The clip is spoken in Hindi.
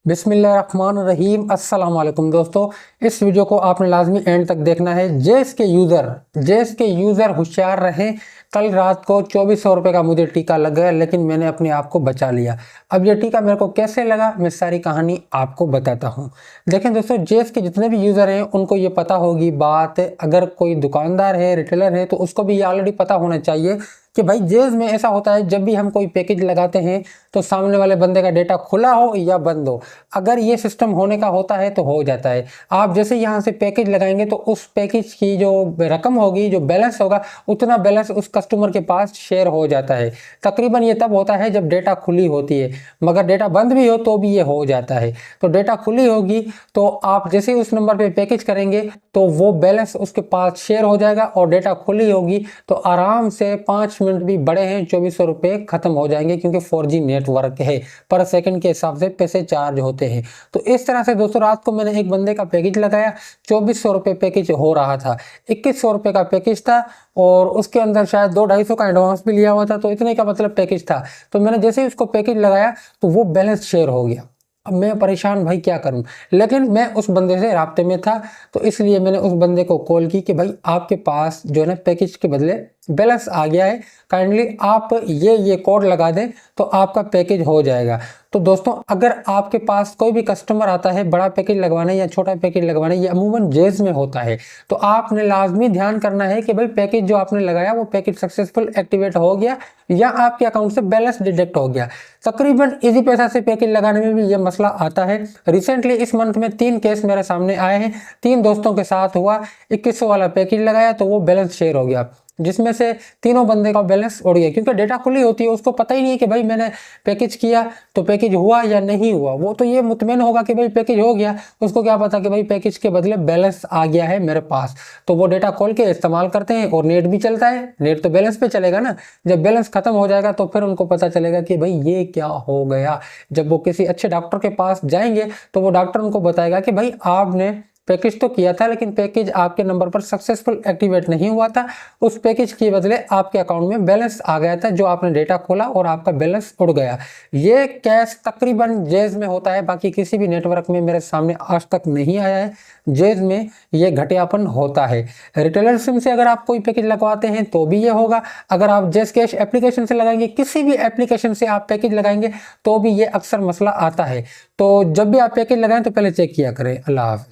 बिस्मिल्लाहिर्रहमानिर्रहीम। अस्सलाम वालेकुम दोस्तों, इस वीडियो को आपने लाजमी एंड तक देखना है। जेस के यूज़र होशियार रहें। कल रात को 2400 रुपये का मुझे टीका लग गया, लेकिन मैंने अपने आप को बचा लिया। अब ये टीका मेरे को कैसे लगा, मैं सारी कहानी आपको बताता हूँ। देखें दोस्तों, जेस के जितने भी यूज़र हैं उनको ये पता होगी बात। अगर कोई दुकानदार है, रिटेलर है, तो उसको भी ये ऑलरेडी पता होना चाहिए कि भाई जेज में ऐसा होता है, जब भी हम कोई पैकेज लगाते हैं तो सामने वाले बंदे का डेटा खुला हो या बंद हो। अगर ये सिस्टम होने का होता है तो हो जाता है। आप जैसे यहाँ से पैकेज लगाएंगे तो उस पैकेज की जो रकम होगी, जो बैलेंस होगा, उतना बैलेंस उस कस्टमर के पास शेयर हो जाता है। तकरीबन ये तब होता है जब डेटा खुली होती है, मगर डेटा बंद भी हो तो भी ये हो जाता है। तो डेटा खुली होगी तो आप जैसे उस नंबर पे पैकेज करेंगे तो वो बैलेंस उसके पास शेयर हो जाएगा, और डेटा खुली होगी तो आराम से 5 मिनट भी बड़े हैं 2400 रुपये खत्म हो जाएंगे, क्योंकि 4G नेटवर्क है। पर सेकंड के हिसाब से पैसे चार्ज होते हैं। तो इस तरह से दोस्तों, रात को मैंने एक बंदे का पैकेज लगाया, 2400 रुपये पैकेज हो रहा था। 2100 रुपये का पैकेज था, और उसके अंदर शायद 200-250 का एडवांस भी लिया हुआ था। तो इतने का मतलब पैकेज था। तो मैंने जैसे ही उसको पैकेज लगाया तो वो बैलेंस शेयर हो गया। अब मैं परेशान, भाई क्या करूं। लेकिन मैं उस बंदे से राब्ते में था, तो इसलिए मैंने उस बंदे को कॉल की कि भाई आपके पास जो है ना पैकेज के बदले बैलेंस आ गया है, काइंडली आप ये कोड लगा दें तो आपका पैकेज हो जाएगा। तो दोस्तों, अगर आपके पास कोई भी कस्टमर आता है बड़ा पैकेज लगवाने या छोटा पैकेज लगवाने, ये अमूमन जेज में होता है, तो आपने लाजमी ध्यान करना है कि भाई पैकेज जो आपने लगाया वो पैकेज सक्सेसफुल एक्टिवेट हो गया या आपके अकाउंट से बैलेंस डिडक्ट हो गया। तकरीबन इजी पैसा से पैकेज लगाने में भी ये मसला आता है। रिसेंटली इस मंथ में 3 केस मेरे सामने आए हैं। 3 दोस्तों के साथ हुआ। 2100 वाला पैकेज लगाया तो वो बैलेंस शेयर हो गया, जिसमें से तीनों बंदे का बैलेंस उड़ गया, क्योंकि डेटा खुली होती है। उसको पता ही नहीं है कि भाई मैंने पैकेज किया तो पैकेज हुआ या नहीं हुआ। वो तो ये मुतमईन होगा कि भाई पैकेज हो गया, उसको क्या पता कि भाई पैकेज के बदले बैलेंस आ गया है मेरे पास। तो वो डेटा खोल के इस्तेमाल करते हैं, और नेट भी चलता है। नेट तो बैलेंस पे चलेगा ना। जब बैलेंस खत्म हो जाएगा तो फिर उनको पता चलेगा कि भाई ये क्या हो गया। जब वो किसी अच्छे डॉक्टर के पास जाएंगे तो वो डॉक्टर उनको बताएगा कि भाई आपने पैकेज तो किया था, लेकिन पैकेज आपके नंबर पर सक्सेसफुल एक्टिवेट नहीं हुआ था। उस पैकेज के बदले आपके अकाउंट में बैलेंस आ गया था, जो आपने डेटा खोला और आपका बैलेंस उड़ गया। ये केस तकरीबन जेज में होता है, बाकी किसी भी नेटवर्क में मेरे सामने आज तक नहीं आया है। जेज में ये घटियापन होता है। रिटेलर सिम से अगर आप कोई पैकेज लगवाते हैं तो भी ये होगा। अगर आप जेज कैश एप्लीकेशन से लगाएंगे, किसी भी एप्लीकेशन से आप पैकेज लगाएंगे तो भी ये अक्सर मसला आता है। तो जब भी आप पैकेज लगाएं तो पहले चेक किया करें। अल्लाह हाफ़िज़।